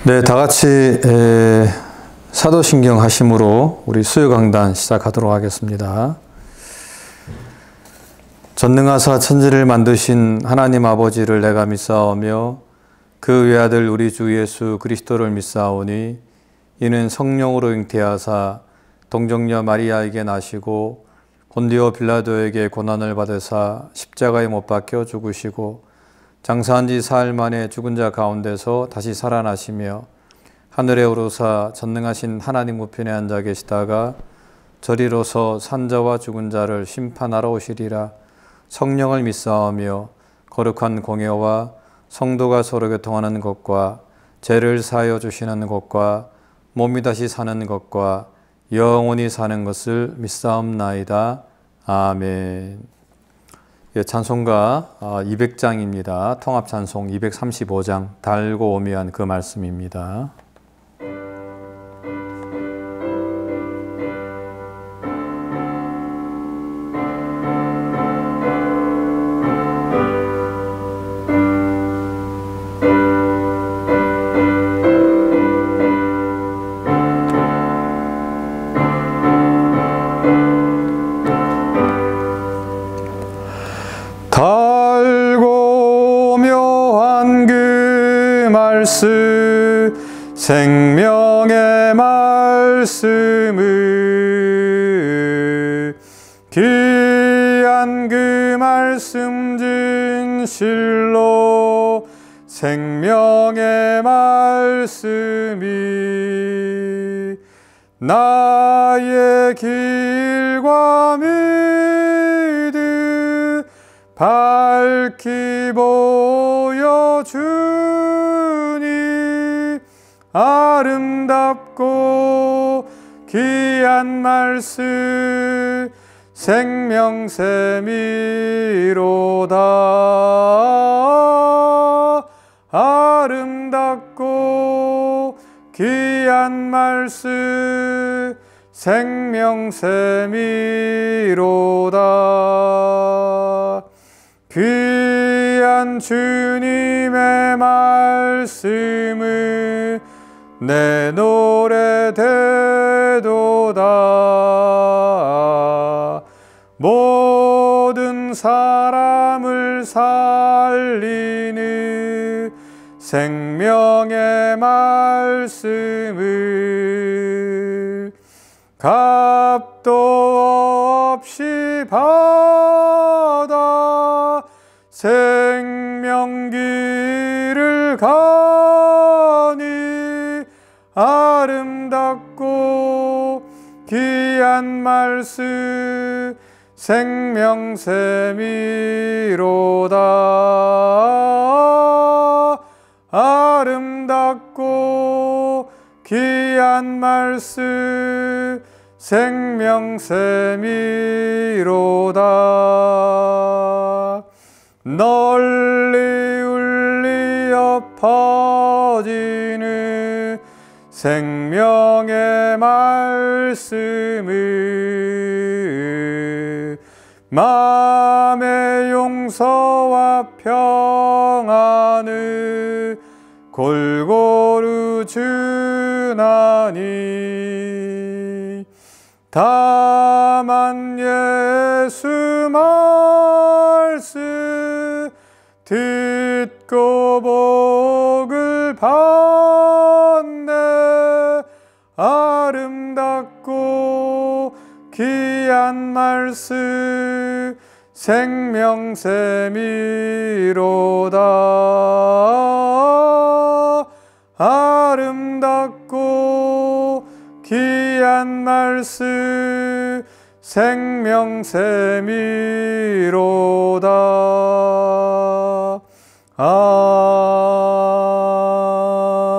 네, 다 같이 사도신경 하심으로 우리 수요 강단 시작하도록 하겠습니다. 전능하사 천지를 만드신 하나님 아버지를 내가 믿사오며 그 외아들 우리 주 예수 그리스도를 믿사오니 이는 성령으로 잉태하사 동정녀 마리아에게 나시고 본디오 빌라도에게 고난을 받으사 십자가에 못 박혀 죽으시고 장사한 지 사흘 만에 죽은 자 가운데서 다시 살아나시며 하늘에 오르사 전능하신 하나님 우편에 앉아 계시다가 저리로서 산자와 죽은 자를 심판하러 오시리라. 성령을 믿사오며 거룩한 공예와 성도가 서로 교통하는 것과 죄를 사하여 주시는 것과 몸이 다시 사는 것과 영원히 사는 것을 믿사옵나이다. 아멘. 예, 찬송가 200장입니다. 통합찬송 235장 달고 오묘한 그 말씀입니다. 생명의 말씀을 귀한 그 말씀 진실로 생명의 말씀이 나의 길과 믿음 밝히 보여주니 아름답고 귀한 말씀 생명샘이로다. 아름답고 귀한 말씀 생명샘이로다. 귀한 주님의 말씀을 내 노래 되도다. 모든 사람을 살리는 생명의 말씀을 값도 없이 받아 생명길을 가니 아름답고 귀한 말씀 생명샘이로다. 아름답고 귀한 말씀 생명샘이로다. 널리 울리어 퍼지는 생명의 말씀을 마음의 용서와 평안을 골고루 주나니 다만 예수 말씀 듣고 복을 받네. 아름답고 귀한 말씀 생명샘이로다. 아름답고 귀한 말씀 생명샘이로다.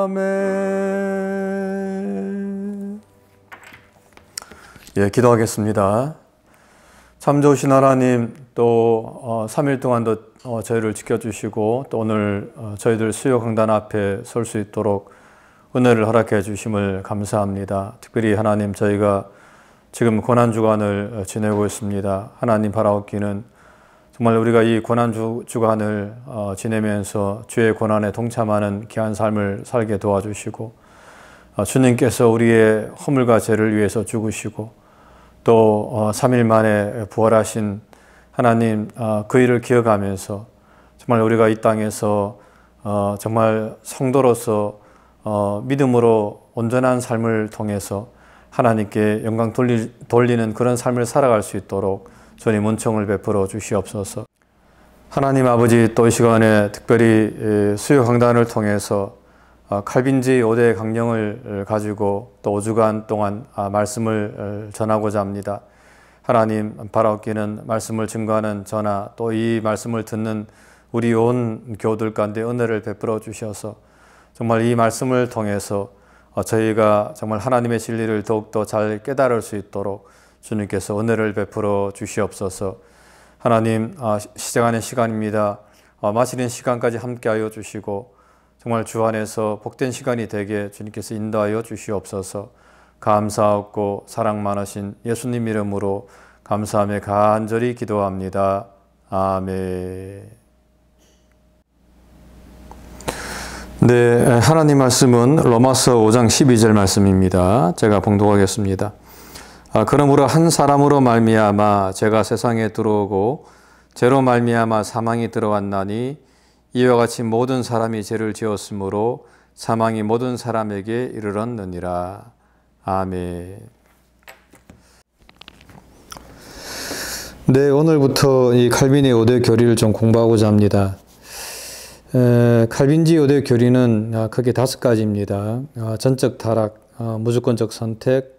아멘. 예, 기도하겠습니다. 참 좋으신 하나님, 또 3일 동안도 저희를 지켜주시고 또 오늘 저희들 수요 강단 앞에 설 수 있도록 은혜를 허락해 주심을 감사합니다. 특별히 하나님, 저희가 지금 고난주간을 지내고 있습니다. 하나님 바라옵기는 정말 우리가 이 고난 주간을 지내면서 주의 고난에 동참하는 귀한 삶을 살게 도와주시고, 주님께서 우리의 허물과 죄를 위해서 죽으시고 또 3일 만에 부활하신 하나님, 그 일을 기억하면서 정말 우리가 이 땅에서 정말 성도로서 믿음으로 온전한 삶을 통해서 하나님께 영광 돌리는 그런 삶을 살아갈 수 있도록 주님 은총을 베풀어 주시옵소서. 하나님 아버지, 또 이 시간에 특별히 수요 강단을 통해서 칼빈주의 5대 강령을 가지고 또 5주간 동안 말씀을 전하고자 합니다. 하나님, 바라옵기는 말씀을 증거하는 저나 또 이 말씀을 듣는 우리 온 교우들 가운데 은혜를 베풀어 주셔서 정말 이 말씀을 통해서 저희가 정말 하나님의 진리를 더욱더 잘 깨달을 수 있도록 주님께서 은혜를 베풀어 주시옵소서. 하나님, 시작하는 시간입니다. 마치는 시간까지 함께하여 주시고 정말 주 안에서 복된 시간이 되게 주님께서 인도하여 주시옵소서. 감사하고 사랑 많으신 예수님 이름으로 감사하며 간절히 기도합니다. 아멘. 네, 하나님 말씀은 로마서 5장 12절 말씀입니다. 제가 봉독하겠습니다. 그러므로 한 사람으로 말미암아 죄가 세상에 들어오고 죄로 말미암아 사망이 들어왔나니 이와 같이 모든 사람이 죄를 지었으므로 사망이 모든 사람에게 이르렀느니라. 아멘. 네, 오늘부터 이 칼빈의 5대 교리를 좀 공부하고자 합니다. 칼빈주의 5대 교리는 크게 5가지입니다. 전적 타락, 무조건적 선택,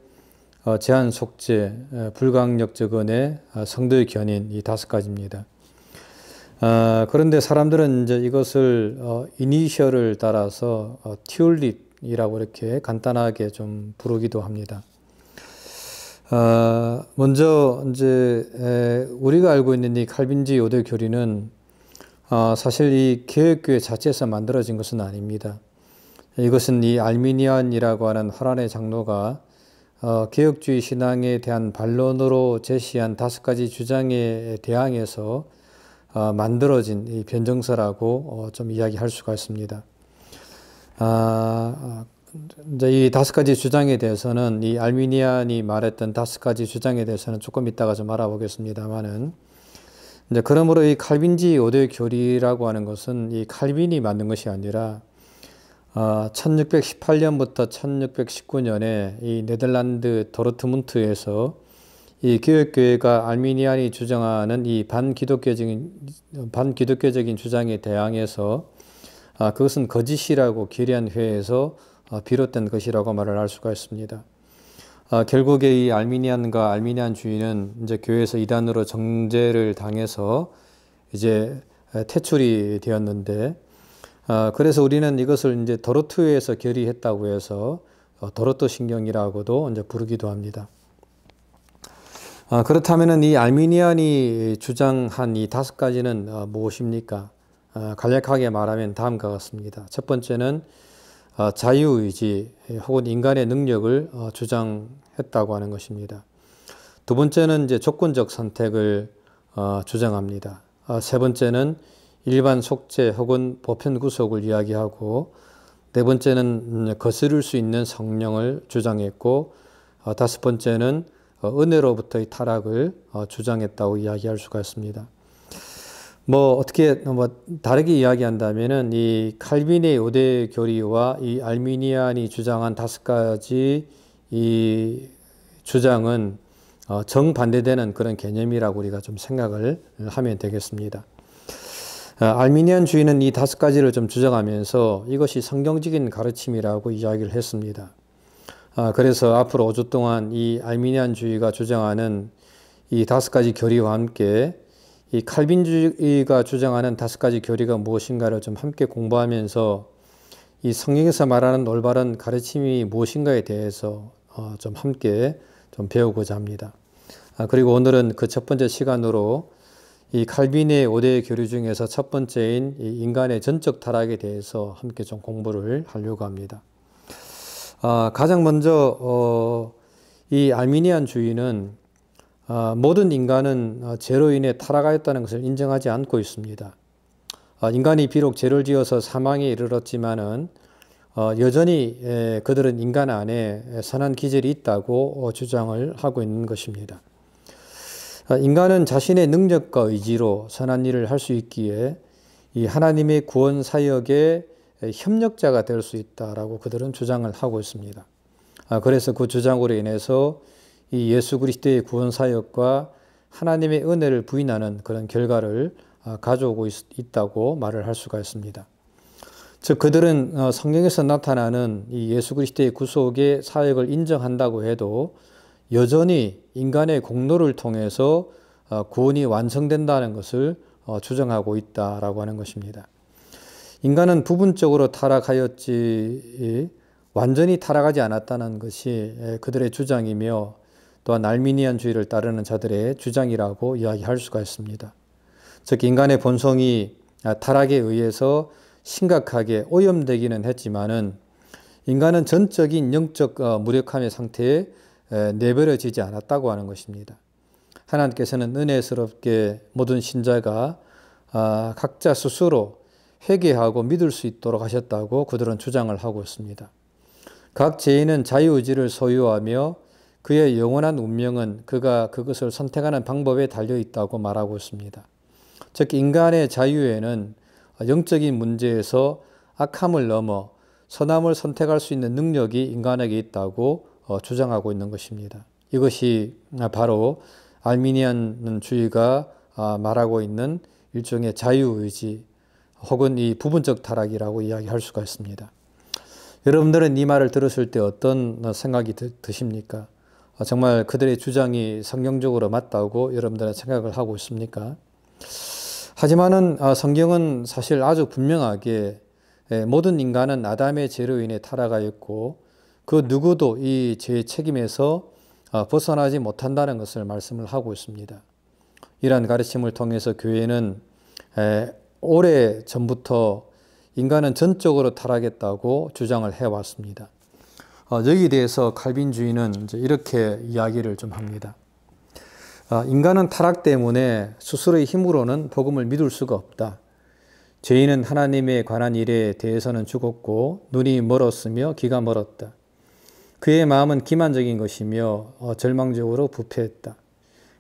제한 속죄, 불강력적 은혜, 성도의 견인, 이 5가지입니다. 그런데 사람들은 이제 이것을 이니셜을 따라서 튤립이라고 이렇게 간단하게 좀 부르기도 합니다. 먼저 이제 우리가 알고 있는 이 칼빈주의 5대 교리는 사실 이 개혁교회 자체에서 만들어진 것은 아닙니다. 이것은 이 알미니안이라고 하는 화란의 장로가 개혁주의 신앙에 대한 반론으로 제시한 5가지 주장에 대항해서 만들어진 이 변정서라고 좀 이야기할 수가 있습니다. 이제 이 5가지 주장에 대해서는 이 알미니안이 말했던 5가지 주장에 대해서는 조금 이따가 좀 알아보겠습니다만은, 이제 그러므로 이 칼빈주의 5대 교리라고 하는 것은 이 칼빈이 만든 것이 아니라 1618년부터 1619년에 이 네덜란드 도르트문트에서 이 교역교회가 알미니안이 주장하는 이 반기독교적인 주장에 대항해서 그것은 거짓이라고 결의한 회에서 비롯된 것이라고 말을 할 수가 있습니다. 결국에 이 알미니안과 알미니안주의는 이제 교회에서 이단으로 정죄를 당해서 이제 퇴출이 되었는데, 그래서 우리는 이것을 이제 도르트에서 결의했다고 해서 도르트 신경이라고도 이제 부르기도 합니다. 그렇다면은 이 알미니안이 주장한 이 5가지는 무엇입니까? 간략하게 말하면 다음과 같습니다. 첫 번째는 자유의지 혹은 인간의 능력을 주장했다고 하는 것입니다. 두 번째는 이제 조건적 선택을 주장합니다. 세 번째는 일반 속죄 혹은 보편 구속을 이야기하고, 네 번째는 거스를 수 있는 성령을 주장했고, 5번째는 은혜로부터의 타락을 주장했다고 이야기할 수가 있습니다. 어떻게 다르게 이야기한다면은 이 칼빈의 5대 교리와 이 알미니안이 주장한 5가지 이 주장은 정반대되는 그런 개념이라고 우리가 좀 생각을 하면 되겠습니다. 알미니안주의는 이 5가지를 좀 주장하면서 이것이 성경적인 가르침이라고 이야기를 했습니다. 그래서 앞으로 5주 동안 이 알미니안주의가 주장하는 이 5가지 교리와 함께 이 칼빈주의가 주장하는 5가지 교리가 무엇인가를 좀 함께 공부하면서 이 성경에서 말하는 올바른 가르침이 무엇인가에 대해서 좀 함께 좀 배우고자 합니다. 그리고 오늘은 그 첫 번째 시간으로 이 칼빈의 5대 교리 중에서 첫 번째인 이 인간의 전적 타락에 대해서 함께 좀 공부를 하려고 합니다. 가장 먼저 이 알미니안주의는 모든 인간은 죄로 인해 타락하였다는 것을 인정하지 않고 있습니다. 인간이 비록 죄를 지어서 사망에 이르렀지만은 여전히 그들은 인간 안에 선한 기질이 있다고 주장을 하고 있는 것입니다. 인간은 자신의 능력과 의지로 선한 일을 할 수 있기에 이 하나님의 구원 사역의 협력자가 될 수 있다라고 그들은 주장을 하고 있습니다. 그래서 그 주장으로 인해서 이 예수 그리스도의 구원 사역과 하나님의 은혜를 부인하는 그런 결과를 가져오고 있다고 말을 할 수가 있습니다. 즉 그들은 성경에서 나타나는 이 예수 그리스도의 구속의 사역을 인정한다고 해도 여전히 인간의 공로를 통해서 구원이 완성된다는 것을 주장하고 있다라고 하는 것입니다. 인간은 부분적으로 타락하였지 완전히 타락하지 않았다는 것이 그들의 주장이며 또한 알미니안주의를 따르는 자들의 주장이라고 이야기할 수가 있습니다. 즉 인간의 본성이 타락에 의해서 심각하게 오염되기는 했지만은 인간은 전적인 영적 무력함의 상태에 내버려지지 않았다고 하는 것입니다. 하나님께서는 은혜스럽게 모든 신자가 각자 스스로 회개하고 믿을 수 있도록 하셨다고 그들은 주장을 하고 있습니다. 각 죄인은 자유의지를 소유하며 그의 영원한 운명은 그가 그것을 선택하는 방법에 달려 있다고 말하고 있습니다. 즉 인간의 자유에는 영적인 문제에서 악함을 넘어 선함을 선택할 수 있는 능력이 인간에게 있다고 주장하고 있는 것입니다. 이것이 바로 알미니안주의가 말하고 있는 일종의 자유의지 혹은 이 부분적 타락이라고 이야기할 수가 있습니다. 여러분들은 이 말을 들었을 때 어떤 생각이 드십니까? 정말 그들의 주장이 성경적으로 맞다고 여러분들은 생각을 하고 있습니까? 하지만은 성경은 사실 아주 분명하게 모든 인간은 아담의 죄로 인해 타락하였고 그 누구도 이 죄의 책임에서 벗어나지 못한다는 것을 말씀을 하고 있습니다. 이러한 가르침을 통해서 교회는 오래 전부터 인간은 전적으로 타락했다고 주장을 해왔습니다. 여기에 대해서 칼빈주의는 이제 이렇게 이야기를 좀 합니다. 인간은 타락 때문에 스스로의 힘으로는 복음을 믿을 수가 없다. 죄인은 하나님에 관한 일에 대해서는 죽었고 눈이 멀었으며 귀가 멀었다. 그의 마음은 기만적인 것이며 절망적으로 부패했다.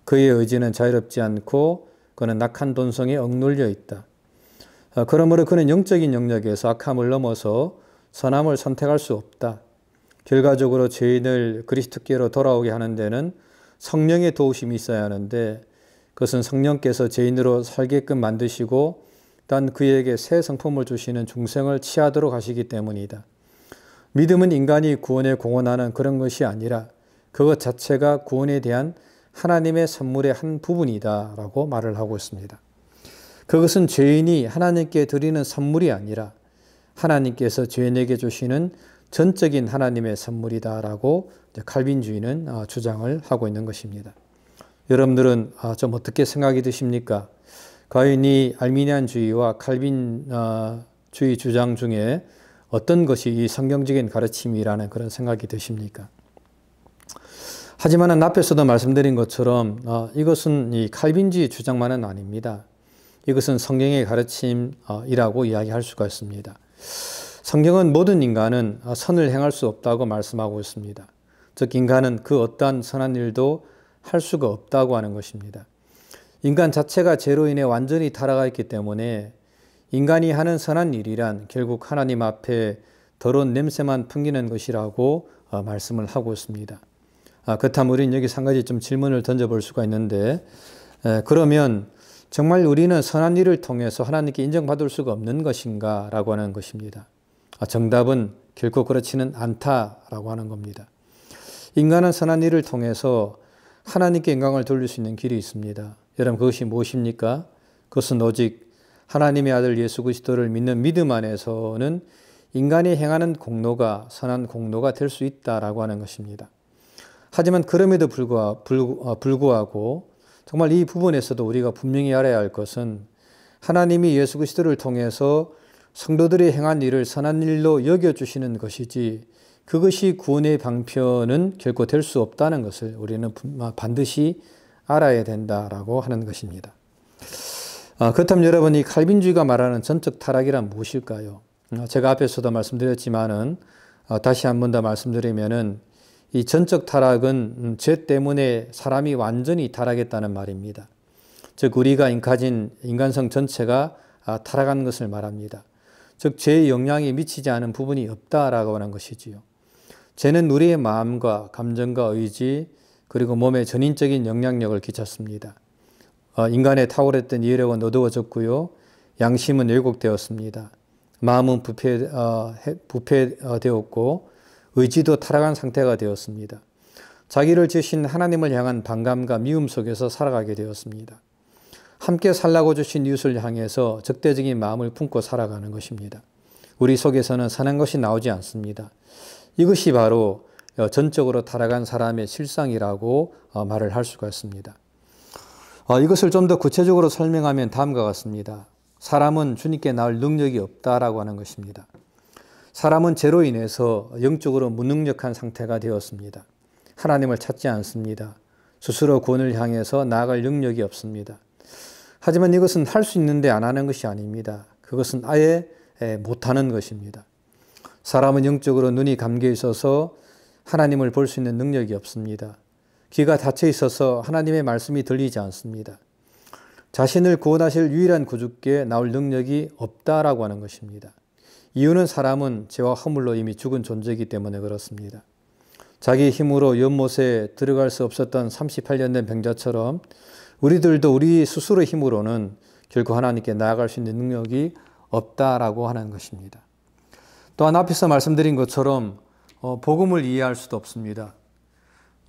그의 의지는 자유롭지 않고 그는 낙한 본성에 억눌려 있다. 그러므로 그는 영적인 영역에서 악함을 넘어서 선함을 선택할 수 없다. 결과적으로 죄인을 그리스도께로 돌아오게 하는 데는 성령의 도우심이 있어야 하는데 그것은 성령께서 죄인으로 살게끔 만드시고 단 그에게 새 성품을 주시는 중생을 취하도록 하시기 때문이다. 믿음은 인간이 구원에 공헌하는 그런 것이 아니라 그것 자체가 구원에 대한 하나님의 선물의 한 부분이다 라고 말을 하고 있습니다. 그것은 죄인이 하나님께 드리는 선물이 아니라 하나님께서 죄인에게 주시는 전적인 하나님의 선물이다 라고 칼빈주의는 주장을 하고 있는 것입니다. 여러분들은 좀 어떻게 생각이 드십니까? 과연 이 알미니안주의와 칼빈주의 주장 중에 어떤 것이 이 성경적인 가르침이라는 그런 생각이 드십니까? 하지만 앞에서도 말씀드린 것처럼 이것은 이 칼빈주의 주장만은 아닙니다. 이것은 성경의 가르침이라고 이야기할 수가 있습니다. 성경은 모든 인간은 선을 행할 수 없다고 말씀하고 있습니다. 즉 인간은 그 어떠한 선한 일도 할 수가 없다고 하는 것입니다. 인간 자체가 죄로 인해 완전히 타락했기 때문에 인간이 하는 선한 일이란 결국 하나님 앞에 더러운 냄새만 풍기는 것이라고 말씀을 하고 있습니다. 그렇다면 우리는 여기서 한 가지 좀 질문을 던져볼 수가 있는데 그러면 정말 우리는 선한 일을 통해서 하나님께 인정받을 수가 없는 것인가 라고 하는 것입니다. 정답은 결코 그렇지는 않다라고 하는 겁니다. 인간은 선한 일을 통해서 하나님께 영광을 돌릴 수 있는 길이 있습니다. 여러분 그것이 무엇입니까? 그것은 오직 하나님의 아들 예수 그리스도를 믿는 믿음 안에서는 인간이 행하는 공로가 선한 공로가 될 수 있다라고 하는 것입니다. 하지만 그럼에도 불구하고 정말 이 부분에서도 우리가 분명히 알아야 할 것은 하나님이 예수 그리스도를 통해서 성도들이 행한 일을 선한 일로 여겨주시는 것이지 그것이 구원의 방편은 결코 될 수 없다는 것을 우리는 반드시 알아야 된다라고 하는 것입니다. 그렇다면 여러분, 이 칼빈주의가 말하는 전적 타락이란 무엇일까요? 제가 앞에서도 말씀드렸지만은 다시 한 번 더 말씀드리면은 이 전적 타락은 죄 때문에 사람이 완전히 타락했다는 말입니다. 즉 우리가 가진 인간성 전체가 타락한 것을 말합니다. 즉 죄의 영향이 미치지 않은 부분이 없다라고 하는 것이지요. 죄는 우리의 마음과 감정과 의지 그리고 몸에 전인적인 영향력을 끼쳤습니다. 인간의 탁월했던 이해력은 어두워졌고요. 양심은 왜곡되었습니다. 마음은 부패되었고 의지도 타락한 상태가 되었습니다. 자기를 지으신 하나님을 향한 반감과 미움 속에서 살아가게 되었습니다. 함께 살라고 주신 이웃을 향해서 적대적인 마음을 품고 살아가는 것입니다. 우리 속에서는 선한 것이 나오지 않습니다. 이것이 바로 전적으로 타락한 사람의 실상이라고 말을 할 수가 있습니다. 이것을 좀 더 구체적으로 설명하면 다음과 같습니다. 사람은 주님께 나올 능력이 없다라고 하는 것입니다. 사람은 죄로 인해서 영적으로 무능력한 상태가 되었습니다. 하나님을 찾지 않습니다. 스스로 구원을 향해서 나아갈 능력이 없습니다. 하지만 이것은 할 수 있는데 안 하는 것이 아닙니다. 그것은 아예 못하는 것입니다. 사람은 영적으로 눈이 감겨 있어서 하나님을 볼 수 있는 능력이 없습니다. 귀가 닫혀 있어서 하나님의 말씀이 들리지 않습니다. 자신을 구원하실 유일한 구주께 나올 능력이 없다라고 하는 것입니다. 이유는 사람은 죄와 허물로 이미 죽은 존재이기 때문에 그렇습니다. 자기 힘으로 연못에 들어갈 수 없었던 38년 된 병자처럼 우리들도 우리 스스로의 힘으로는 결코 하나님께 나아갈 수 있는 능력이 없다라고 하는 것입니다. 또한 앞에서 말씀드린 것처럼 복음을 이해할 수도 없습니다.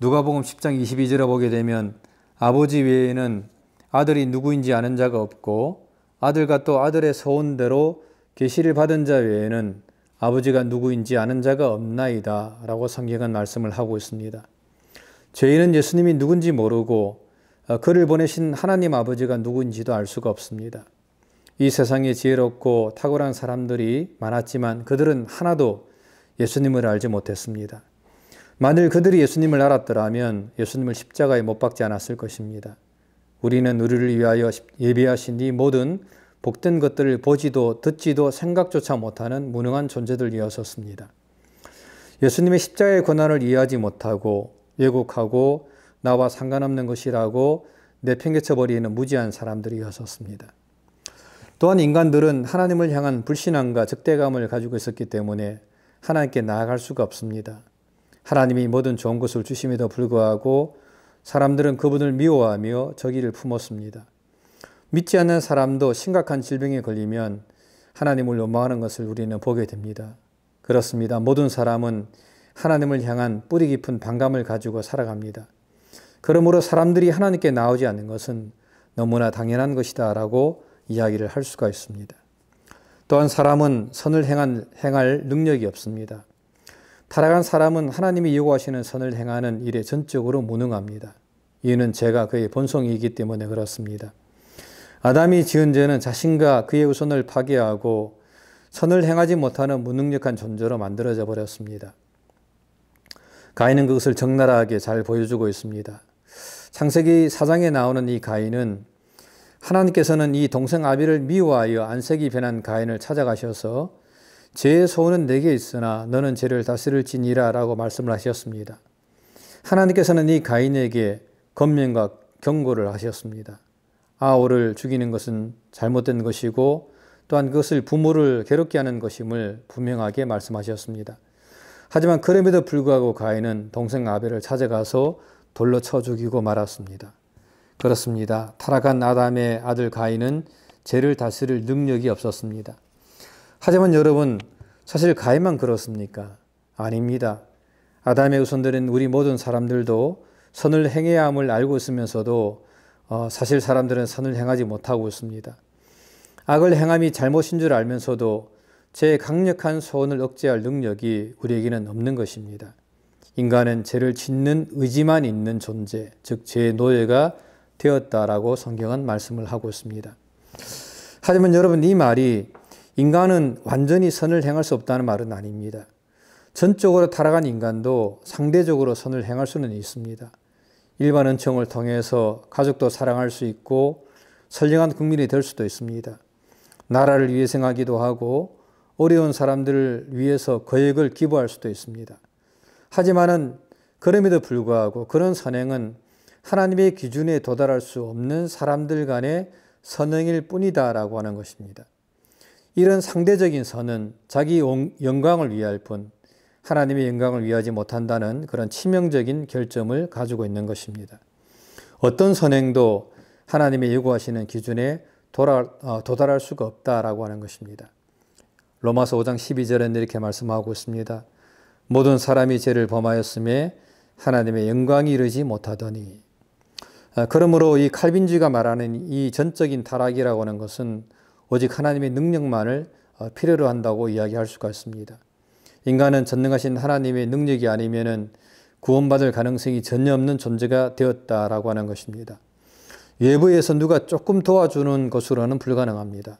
누가복음 10장 22절에 보게 되면 아버지 외에는 아들이 누구인지 아는 자가 없고 아들과 또 아들의 서원대로 계시를 받은 자 외에는 아버지가 누구인지 아는 자가 없나이다 라고 성경은 말씀을 하고 있습니다. 죄인은 예수님이 누군지 모르고 그를 보내신 하나님 아버지가 누구인지도 알 수가 없습니다. 이 세상에 지혜롭고 탁월한 사람들이 많았지만 그들은 하나도 예수님을 알지 못했습니다. 만일 그들이 예수님을 알았더라면 예수님을 십자가에 못 박지 않았을 것입니다. 우리는 우리를 위하여 예비하신 이 모든 복된 것들을 보지도 듣지도 생각조차 못하는 무능한 존재들이었습니다. 예수님의 십자가의 고난을 이해하지 못하고 왜곡하고 나와 상관없는 것이라고 내팽개쳐버리는 무지한 사람들이었습니다. 또한 인간들은 하나님을 향한 불신앙과 적대감을 가지고 있었기 때문에 하나님께 나아갈 수가 없습니다. 하나님이 모든 좋은 것을 주심에도 불구하고 사람들은 그분을 미워하며 적의를 품었습니다. 믿지 않는 사람도 심각한 질병에 걸리면 하나님을 원망하는 것을 우리는 보게 됩니다. 그렇습니다. 모든 사람은 하나님을 향한 뿌리 깊은 반감을 가지고 살아갑니다. 그러므로 사람들이 하나님께 나오지 않는 것은 너무나 당연한 것이다 라고 이야기를 할 수가 있습니다. 또한 사람은 선을 행할 능력이 없습니다. 타락한 사람은 하나님이 요구하시는 선을 행하는 일에 전적으로 무능합니다. 이유는 죄가 그의 본성이기 때문에 그렇습니다. 아담이 지은 죄는 자신과 그의 후손을 파괴하고 선을 행하지 못하는 무능력한 존재로 만들어져 버렸습니다. 가인은 그것을 적나라하게 잘 보여주고 있습니다. 창세기 4장에 나오는 이 가인은 하나님께서는 이 동생 아벨을 미워하여 안색이 변한 가인을 찾아가셔서 죄의 소원은 내게 있으나 너는 죄를 다스릴지니라 라고 말씀을 하셨습니다. 하나님께서는 이 가인에게 권면과 경고를 하셨습니다. 아우를 죽이는 것은 잘못된 것이고 또한 그것을 부모를 괴롭게 하는 것임을 분명하게 말씀하셨습니다. 하지만 그럼에도 불구하고 가인은 동생 아벨을 찾아가서 돌로 쳐 죽이고 말았습니다. 그렇습니다. 타락한 아담의 아들 가인은 죄를 다스릴 능력이 없었습니다. 하지만 여러분, 사실 가인만 그렇습니까? 아닙니다. 아담의 후손들은 우리 모든 사람들도 선을 행해야 함을 알고 있으면서도 사실 사람들은 선을 행하지 못하고 있습니다. 악을 행함이 잘못인 줄 알면서도 죄의 강력한 소원을 억제할 능력이 우리에게는 없는 것입니다. 인간은 죄를 짓는 의지만 있는 존재, 즉 죄의 노예가 되었다라고 성경은 말씀을 하고 있습니다. 하지만 여러분, 이 말이 인간은 완전히 선을 행할 수 없다는 말은 아닙니다. 전적으로 타락한 인간도 상대적으로 선을 행할 수는 있습니다. 일반 은총을 통해서 가족도 사랑할 수 있고 선량한 국민이 될 수도 있습니다. 나라를 위해 생하기도 하고 어려운 사람들을 위해서 거액을 기부할 수도 있습니다. 하지만은 그럼에도 불구하고 그런 선행은 하나님의 기준에 도달할 수 없는 사람들 간의 선행일 뿐이다라고 하는 것입니다. 이런 상대적인 선은 자기 영광을 위할 뿐 하나님의 영광을 위하지 못한다는 그런 치명적인 결점을 가지고 있는 것입니다. 어떤 선행도 하나님의 요구하시는 기준에 도달할 수가 없다라고 하는 것입니다. 로마서 5장 12절에는 이렇게 말씀하고 있습니다. 모든 사람이 죄를 범하였음에 하나님의 영광이 이르지 못하더니. 그러므로 이 칼빈주의가 말하는 이 전적인 타락이라고 하는 것은 오직 하나님의 능력만을 필요로 한다고 이야기할 수가 있습니다. 인간은 전능하신 하나님의 능력이 아니면은 구원받을 가능성이 전혀 없는 존재가 되었다라고 하는 것입니다. 외부에서 누가 조금 도와주는 것으로는 불가능합니다.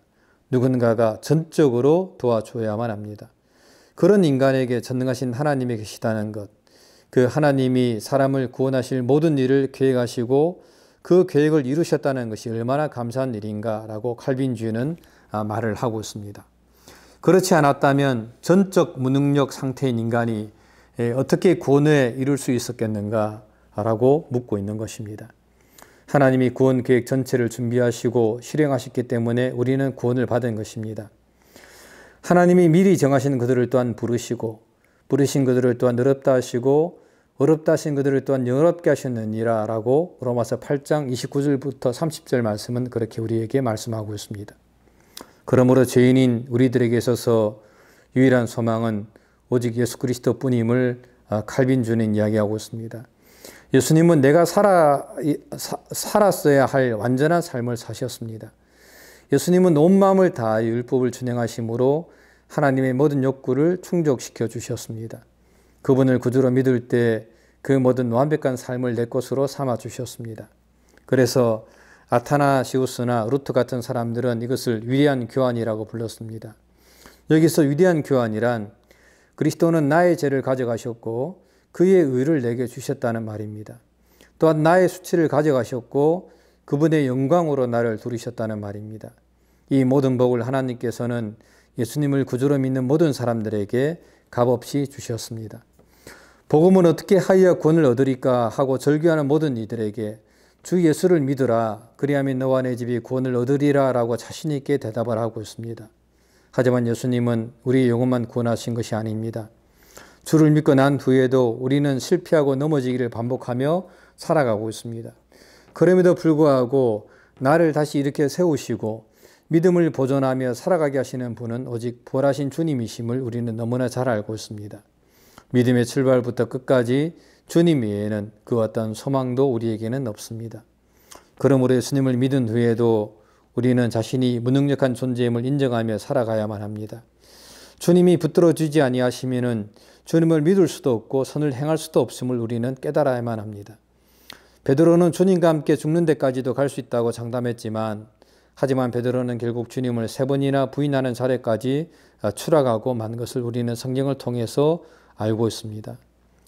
누군가가 전적으로 도와줘야만 합니다. 그런 인간에게 전능하신 하나님이 계시다는 것, 그 하나님이 사람을 구원하실 모든 일을 계획하시고 그 계획을 이루셨다는 것이 얼마나 감사한 일인가라고 칼빈주의는 말을 하고 있습니다. 그렇지 않았다면 전적 무능력 상태인 인간이 어떻게 구원에 이룰 수 있었겠는가라고 묻고 있는 것입니다. 하나님이 구원 계획 전체를 준비하시고 실행하셨기 때문에 우리는 구원을 받은 것입니다. 하나님이 미리 정하신 그들을 또한 부르신 그들을 또한 어렵다 하시고 어렵다 하신 그들을 또한 영롭게 하셨느니라 라고 로마서 8장 29절부터 30절 말씀은 그렇게 우리에게 말씀하고 있습니다. 그러므로 죄인인 우리들에게 있어서 유일한 소망은 오직 예수 그리스도 뿐임을 칼빈주는 이야기하고 있습니다. 예수님은 내가 살았어야 할 완전한 삶을 사셨습니다. 예수님은 온 마음을 다하여 율법을 준행하심으로 하나님의 모든 욕구를 충족시켜 주셨습니다. 그분을 구주로 믿을 때 그 모든 완벽한 삶을 내 것으로 삼아 주셨습니다. 그래서 아타나시우스나 루트 같은 사람들은 이것을 위대한 교환이라고 불렀습니다. 여기서 위대한 교환이란 그리스도는 나의 죄를 가져가셨고 그의 의를 내게 주셨다는 말입니다. 또한 나의 수치를 가져가셨고 그분의 영광으로 나를 두르셨다는 말입니다. 이 모든 복을 하나님께서는 예수님을 구주로 믿는 모든 사람들에게 값없이 주셨습니다. 복음은 어떻게 하여 구원을 얻으리까 하고 절규하는 모든 이들에게 주 예수를 믿으라 그리하면 너와 내 집이 구원을 얻으리라 라고 자신 있게 대답을 하고 있습니다. 하지만 예수님은 우리의 영혼만 구원하신 것이 아닙니다. 주를 믿고 난 후에도 우리는 실패하고 넘어지기를 반복하며 살아가고 있습니다. 그럼에도 불구하고 나를 다시 이렇게 세우시고 믿음을 보존하며 살아가게 하시는 분은 오직 부활하신 주님이심을 우리는 너무나 잘 알고 있습니다. 믿음의 출발부터 끝까지 주님 외에는 그 어떤 소망도 우리에게는 없습니다. 그러므로 예수님을 믿은 후에도 우리는 자신이 무능력한 존재임을 인정하며 살아가야만 합니다. 주님이 붙들어 주지 아니하시면은 주님을 믿을 수도 없고 선을 행할 수도 없음을 우리는 깨달아야만 합니다. 베드로는 주님과 함께 죽는 데까지도 갈 수 있다고 장담했지만 하지만 베드로는 결국 주님을 3번이나 부인하는 자리까지 추락하고 만 것을 우리는 성경을 통해서 알고 있습니다.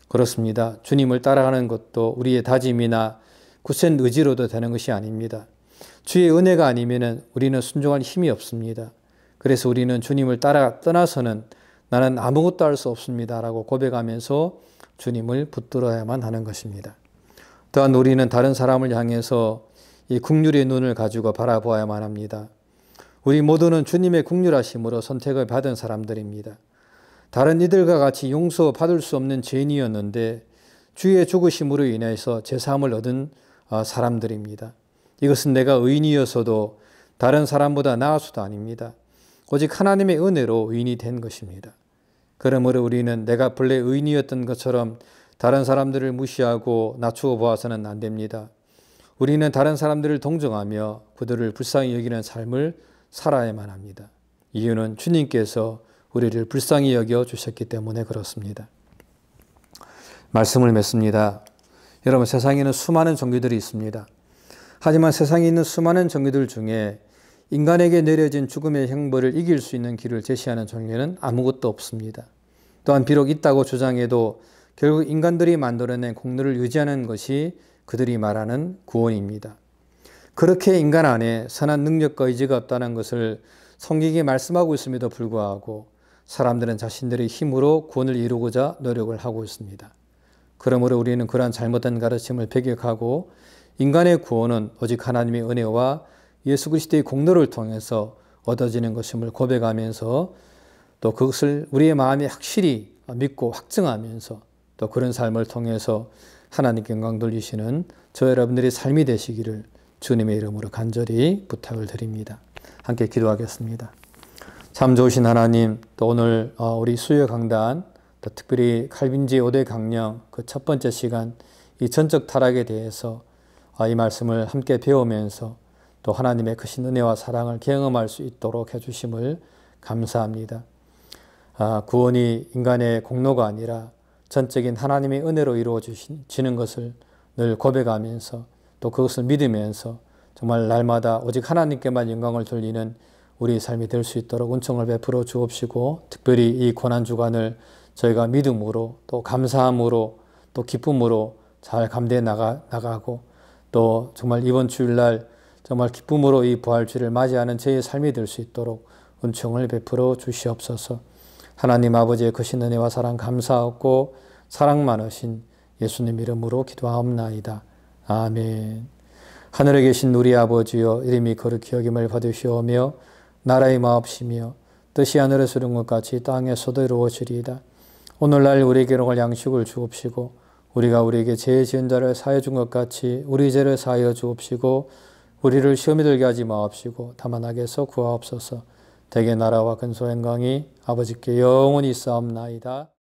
그렇습니다. 주님을 따라가는 것도 우리의 다짐이나 굳센 의지로도 되는 것이 아닙니다. 주의 은혜가 아니면 우리는 순종할 힘이 없습니다. 그래서 우리는 주님을 떠나서는 나는 아무것도 할 수 없습니다 라고 고백하면서 주님을 붙들어야만 하는 것입니다. 또한 우리는 다른 사람을 향해서 이 긍휼의 눈을 가지고 바라보아야만 합니다. 우리 모두는 주님의 긍휼하심으로 선택을 받은 사람들입니다. 다른 이들과 같이 용서받을 수 없는 죄인이었는데 주의 죽으심으로 인해서 제사함을 얻은 사람들입니다. 이것은 내가 의인이어서도 다른 사람보다 나아서도 아닙니다. 오직 하나님의 은혜로 의인이 된 것입니다. 그러므로 우리는 내가 본래 의인이었던 것처럼 다른 사람들을 무시하고 낮추어 보아서는 안 됩니다. 우리는 다른 사람들을 동정하며 그들을 불쌍히 여기는 삶을 살아야만 합니다. 이유는 주님께서 우리를 불쌍히 여겨 주셨기 때문에 그렇습니다. 말씀을 맺습니다. 여러분, 세상에는 수많은 종교들이 있습니다. 하지만 세상에 있는 수많은 종교들 중에 인간에게 내려진 죽음의 형벌을 이길 수 있는 길을 제시하는 종교는 아무것도 없습니다. 또한 비록 있다고 주장해도 결국 인간들이 만들어낸 공로를 유지하는 것이 그들이 말하는 구원입니다. 그렇게 인간 안에 선한 능력과 의지가 없다는 것을 성경이 말씀하고 있음에도 불구하고 사람들은 자신들의 힘으로 구원을 이루고자 노력을 하고 있습니다. 그러므로 우리는 그러한 잘못된 가르침을 배격하고 인간의 구원은 오직 하나님의 은혜와 예수 그리스도의 공로를 통해서 얻어지는 것임을 고백하면서 또 그것을 우리의 마음에 확실히 믿고 확증하면서 또 그런 삶을 통해서 하나님께 영광 돌리시는 저 여러분들의 삶이 되시기를 주님의 이름으로 간절히 부탁을 드립니다. 함께 기도하겠습니다. 참 좋으신 하나님, 또 오늘 우리 수요 강단, 또 특별히 칼빈지 5대 강령 그 첫 번째 시간 이 전적 타락에 대해서 이 말씀을 함께 배우면서 또 하나님의 크신 은혜와 사랑을 경험할 수 있도록 해주심을 감사합니다. 구원이 인간의 공로가 아니라 전적인 하나님의 은혜로 이루어지는 것을 늘 고백하면서 또 그것을 믿으면서 정말 날마다 오직 하나님께만 영광을 돌리는 우리의 삶이 될 수 있도록 은총을 베풀어 주옵시고, 특별히 이 고난주간을 저희가 믿음으로 또 감사함으로 또 기쁨으로 잘 감대해 나가고 또 정말 이번 주일날 정말 기쁨으로 이 부활주를 맞이하는 저희의 삶이 될 수 있도록 은총을 베풀어 주시옵소서. 하나님 아버지의 크신 은혜와 사랑 감사하고 사랑 많으신 예수님 이름으로 기도하옵나이다. 아멘. 하늘에 계신 우리 아버지여, 이름이 거룩히 여김을 받으시오며 나라의 마옵시며 뜻이 하늘에서 이룬 것 같이 땅에서도 이루어지리이다. 오늘날 우리에게 올 양식을 주옵시고 우리가 우리에게 죄 지은 자를 사하여 준 것 같이 우리 죄를 사하여 주옵시고 우리를 시험에 들게 하지 마옵시고 다만 악에서 구하옵소서. 대개 나라와 근소 영광이 아버지께 영원히 있사옵나이다.